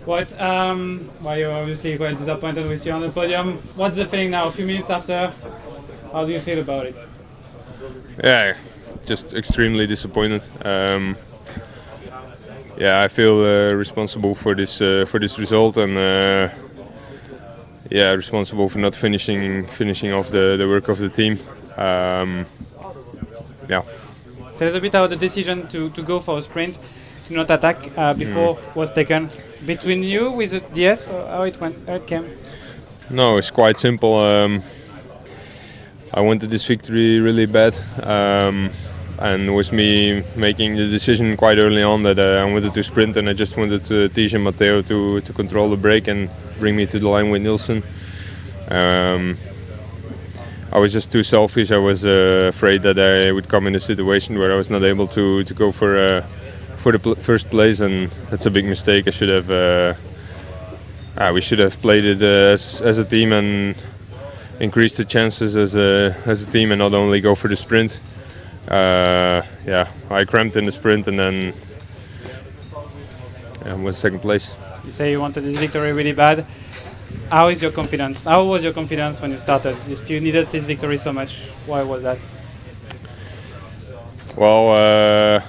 What? Well, you're obviously quite disappointed with you on the podium. What's the feeling now? A few minutes after, how do you feel about it? Yeah, just extremely disappointed. Yeah, I feel responsible for this result, and yeah, responsible for not finishing off the work of the team. Yeah. Tell us a bit about the decision to go for a sprint, to not attack before was taken between you with the DS, or how it went, how it came? No, it's quite simple. I wanted this victory really bad, and it was me making the decision quite early on that I wanted to sprint, and I just wanted Tiesj and Matteo to control the break and bring me to the line with Neilson. I was just too selfish. I was afraid that I would come in a situation where I was not able to go for the first place, and that's a big mistake. I should have. We should have played it as a team and increase the chances as a team, and not only go for the sprint. Yeah, I cramped in the sprint, and then was second place. You say you wanted this victory really bad. How is your confidence? How was your confidence when you started? If you needed this victory so much, why was that? Well,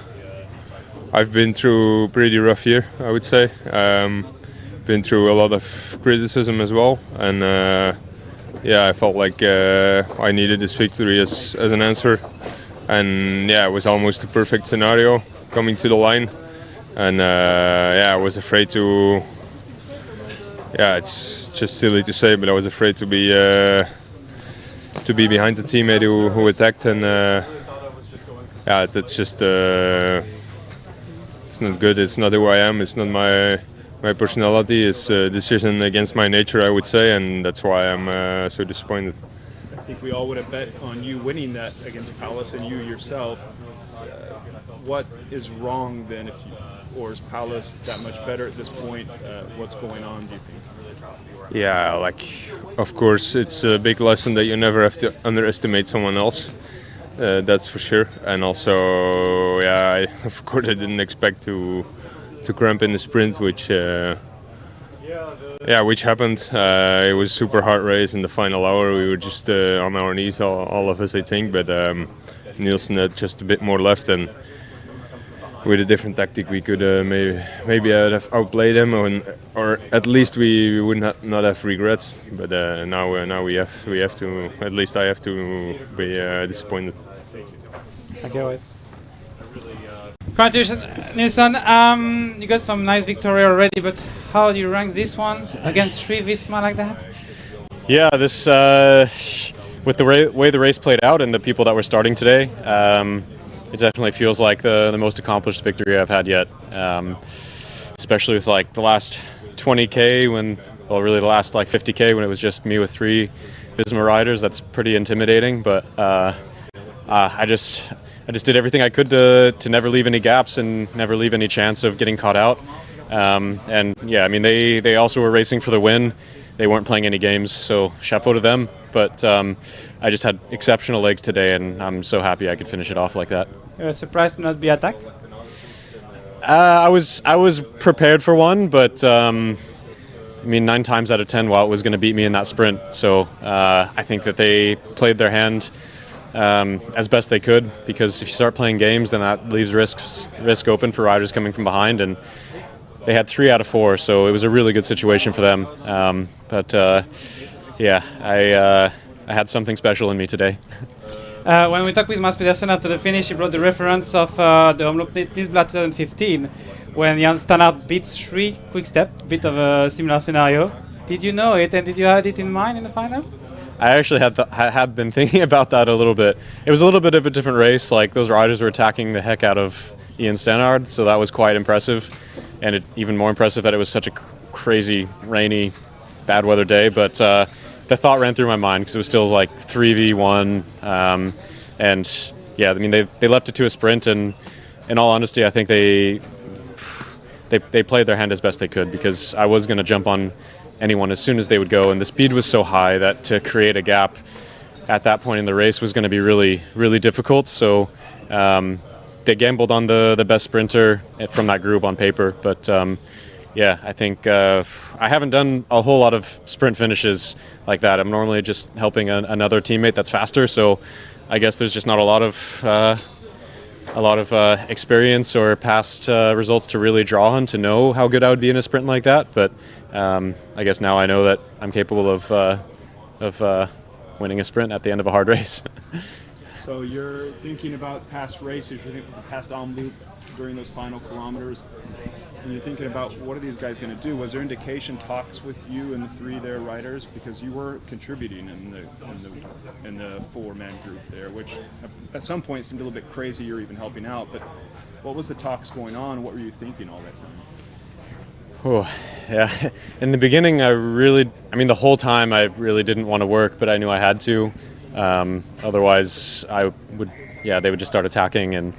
I've been through a pretty rough year, I would say. Been through a lot of criticism as well, and yeah, I felt like I needed this victory as an answer, and yeah, it was almost a perfect scenario coming to the line, and yeah, I was afraid to. Yeah, it's just silly to say, but I was afraid to be behind the teammate who attacked, and yeah, that's just it's not good. It's not who I am. It's not my personality. It's a decision against my nature, I would say, and that's why I'm so disappointed. I think we all would have bet on you winning that against Powless and you yourself. What is wrong then, or is Powless that much better at this point? What's going on, do you think? Yeah, like, of course, it's a big lesson that you never have to underestimate someone else. That's for sure. And also, yeah, of course, I didn't expect to cramp in the sprint, which happened. It was a super hard race in the final hour. We were just on our knees, all of us, I think. But Neilson had just a bit more left, and with a different tactic, we could maybe I'd have outplayed him, or at least we would not have regrets. But now we have to. At least I have to be disappointed. Okay, congratulations, Neilson. You got some nice victory already, but how do you rank this one against 3 Visma like that? Yeah, this with the way the race played out and the people that were starting today, it definitely feels like the most accomplished victory I've had yet. Especially with like the last 20k really the last like 50k when it was just me with 3 Visma riders. That's pretty intimidating, but I just did everything I could to never leave any gaps and never leave any chance of getting caught out. And yeah, I mean they also were racing for the win. They weren't playing any games, so chapeau to them. But I just had exceptional legs today, and I'm so happy I could finish it off like that. You were surprised to not be attacked? I was prepared for one, but I mean 9 times out of 10 Wout was going to beat me in that sprint. So I think that they played their hand as best they could, because if you start playing games, then that leaves risk open for riders coming from behind, and they had 3 out of 4, so it was a really good situation for them. But yeah, I had something special in me today. When we talked with Pedersen after the finish, he brought the reference of the Omloop Nieuwsblad 2015, when Jan Stannard beats 3 Quick-Step, bit of a similar scenario. Did you know it, and did you have it in mind in the final? I actually had been thinking about that a little bit. It was a little bit of a different race. Like, those riders were attacking the heck out of Ian Stannard, so that was quite impressive. And even more impressive that it was such a crazy, rainy, bad weather day. But the thought ran through my mind because it was still like 3v1. And yeah, I mean, they left it to a sprint. And in all honesty, I think they played their hand as best they could, because I was going to jump on anyone as soon as they would go. And the speed was so high that to create a gap at that point in the race was going to be really, really difficult. So they gambled on the best sprinter from that group on paper, but yeah, I think I haven't done a whole lot of sprint finishes like that. I'm normally just helping another teammate that's faster, so I guess there's just not a lot of experience or past results to really draw on to know how good I would be in a sprint like that. But I guess now I know that I'm capable of winning a sprint at the end of a hard race. So you're thinking about past races, you're thinking about the past Omloop during those final kilometers, and you're thinking about what are these guys going to do? Was there indication talks with you and the three there riders, because you were contributing in the four-man group there, which at some point seemed a little bit crazy. You're even helping out, but what was the talks going on? What were you thinking all that time? Oh, yeah. In the beginning, the whole time I really didn't want to work, but I knew I had to. Otherwise, they would just start attacking and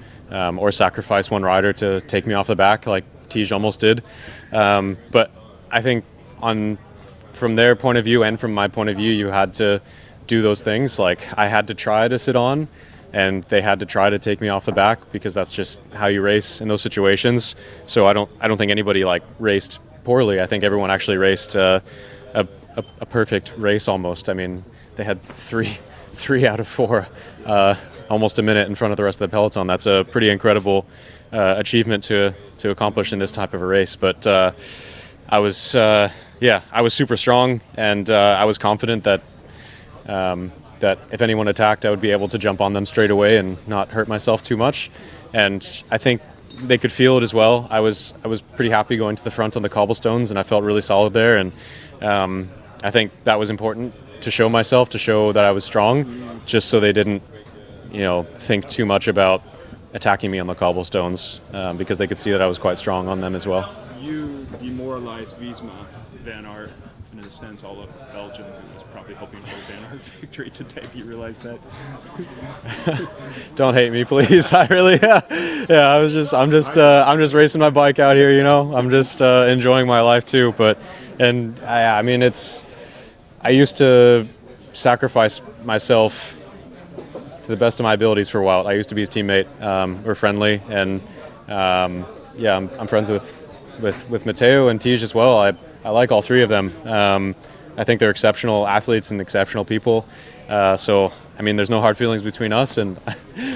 or sacrifice one rider to take me off the back, like Tiesj almost did. But I think from their point of view and from my point of view, you had to do those things. Like I had to try to sit on, and they had to try to take me off the back, because that's just how you race in those situations. So I don't think anybody raced poorly. I think everyone actually raced a perfect race almost. I mean, they had three out of four, almost a minute in front of the rest of the peloton. That's a pretty incredible achievement to accomplish in this type of a race. But I was super strong, and I was confident that if anyone attacked, I would be able to jump on them straight away and not hurt myself too much. And I think they could feel it as well. I was pretty happy going to the front on the cobblestones, and I felt really solid there. And I think that was important to show myself, to show that I was strong, just so they didn't, think too much about attacking me on the cobblestones, because they could see that I was quite strong on them as well. You demoralized Visma-Van Aert, and in a sense all of Belgium, who was probably hoping for a Van Aert victory today. Do you realize that? Don't hate me, please. I really, I'm just racing my bike out here. I'm just enjoying my life too. I used to sacrifice myself to the best of my abilities for Wout. I used to be his teammate. We're friendly, and I'm friends with Matteo and Tiesj as well. I like all three of them. I think they're exceptional athletes and exceptional people. There's no hard feelings between us, and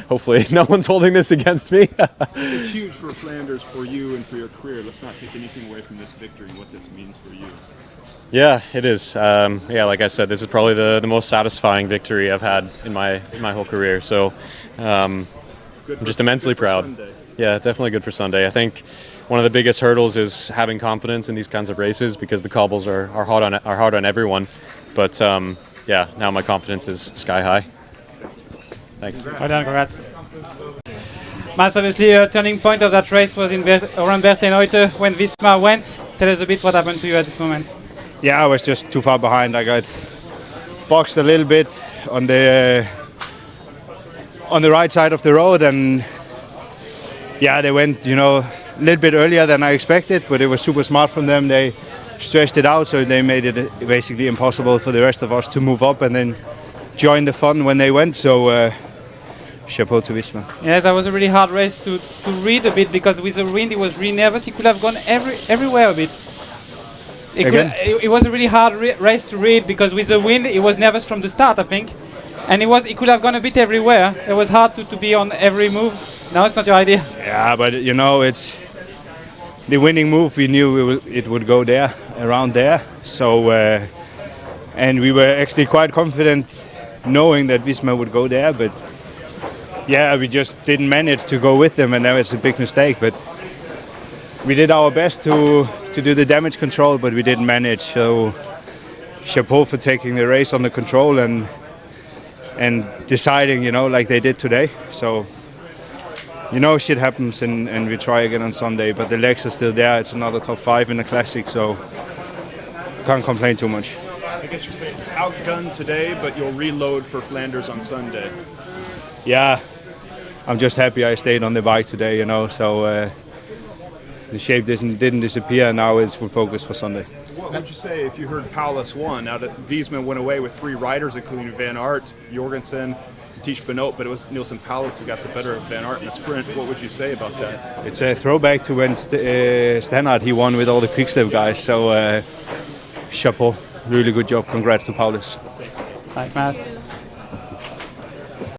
hopefully no one's holding this against me. It's huge for Flanders, for you, and for your career. Let's not take anything away from this victory and what this means for you. Yeah, it is. Like I said, this is probably the most satisfying victory I've had in my whole career. So I'm just immensely proud. Sunday. Yeah, definitely good for Sunday. I think one of the biggest hurdles is having confidence in these kinds of races, because the cobbles are hard on everyone. But now my confidence is sky high. Thanks. Well done, congrats. Mats, obviously a turning point of that race was around Benoot when Visma went. Tell us a bit what happened to you at this moment. Yeah, I was just too far behind. I got boxed a little bit on the right side of the road, and they went a little bit earlier than I expected, but it was super smart from them. They stretched it out, so they made it basically impossible for the rest of us to move up and then join the fun when they went. So chapeau to Visma. Yes, that was a really hard race to read a bit, because with the wind he was really nervous. He could have gone everywhere a bit. It was a really hard race to read, because with the wind he was nervous from the start, I think, and he could have gone a bit everywhere. It was hard to be on every move. No, it's not your idea. Yeah, but it's the winning move. We knew it would go there, around there. So and we were actually quite confident knowing that Visma would go there, but we just didn't manage to go with them, and that was a big mistake. But we did our best to do the damage control, but we didn't manage. So chapeau for taking the race under control and deciding, like they did today. So shit happens, and we try again on Sunday, but the legs are still there. It's another top 5 in the classic, so can't complain too much. I guess you're saying outgunned today, but you'll reload for Flanders on Sunday. Yeah, I'm just happy I stayed on the bike today, so the shape didn't disappear, and now it's full focus for Sunday. What would you say if you heard Powless won? Now that Visma went away with 3 riders, including Van Aert, Jorgenson, Tiesj Benoot, but it was Neilson Powless who got the better of Van Aert in the sprint. What would you say about that? It's a throwback to when Stannard he won with all the quick-step guys. So chapeau, really good job. Congrats to Powless. Thanks, Matt.